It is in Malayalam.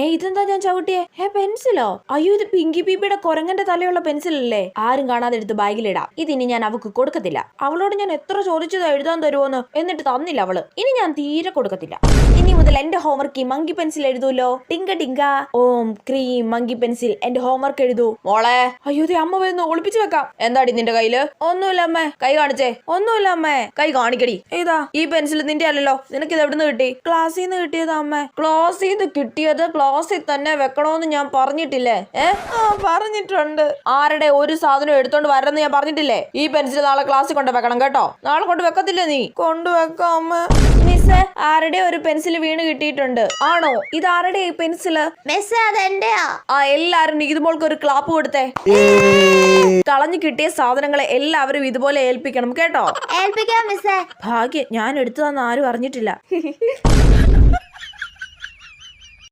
ഇതെന്താ ഞാൻ ചവിട്ടിയേ? പെൻസിലോ? അയ്യോ, ഇത് പിങ്കി പീപ്പിയുടെ കൊരങ്ങന്റെ തലയുള്ള പെൻസിലല്ലേ? ആരും കാണാതെ എടുത്ത് ബാഗിലിടാം. ഇതിനി ഞാൻ അവക്ക് കൊടുക്കത്തില്ല. അവളോട് ഞാൻ എത്ര ചോദിച്ചതാ എഴുതാൻ തരുമോന്ന്, എന്നിട്ട് തന്നില്ല അവള്. ഇനി ഞാൻ തീരെ കൊടുക്കത്തില്ല. ഇനി മുതൽ എന്റെ ഹോംവർക്ക് ഈ മങ്കി പെൻസിൽ എഴുതൂലോ. ടിങ്ക ടിങ്ക ഓം ക്രീം മങ്കി പെൻസിൽ എന്റെ ഹോംവർക്ക് എഴുതൂ മോളെ. അയ്യോ, അമ്മ വരുന്നു, ഒളിപ്പിച്ചു വെക്കാം. എന്താടി നിന്റെ കയ്യില്? ഒന്നുമില്ല അമ്മേ. കൈ കാണിച്ചേ. ഒന്നുമില്ല അമ്മേ. കൈ കാണിക്കടി. ഏതാ ഈ പെൻസിൽ? നിന്റെ അല്ലല്ലോ. നിനക്ക് ഇത് എവിടുന്ന് കിട്ടി? ക്ലാസ്സിൽ നിന്ന് കിട്ടിയതാ അമ്മേ. ക്ലാസ്സിൽ നിന്ന് കിട്ടിയത് ക്ലാസ്സിൽ തന്നെ വെക്കണോന്ന് ഞാൻ പറഞ്ഞിട്ടില്ലേ? പറഞ്ഞിട്ടുണ്ട്. ആരുടെ ഒരു സാധനം എടുത്തോണ്ട് വരണമെന്ന് ഞാൻ പറഞ്ഞിട്ടില്ലേ? ഈ പെൻസിൽ നാളെ ക്ലാസ്സിൽ കൊണ്ട് വെക്കണം കേട്ടോ. നാളെ കൊണ്ട് വെക്കത്തില്ലേ നീ? കൊണ്ടുവെക്കാം അമ്മ. മിസ്സേ, ആരുടെ ഒരു പെൻസിൽ വീണ് കിട്ടിയിട്ടുണ്ട്. ആണോ? ഇത് ആരുടെ ഈ പെൻസില്? മിസ്സേ, അതെന്റെയാ. എല്ലാരും ഇതുപോൾക്ക് ഒരു ക്ലാപ്പ് കൊടുത്തേ. കളഞ്ഞു കിട്ടിയ സാധനങ്ങളെ എല്ലാവരും ഇതുപോലെ ഏൽപ്പിക്കണം കേട്ടോ. ഏൽപ്പിക്കാം മിസ്സേ. ഭാഗ്യം, ഞാൻ എടുത്തതെന്ന് ആരും അറിഞ്ഞിട്ടില്ല.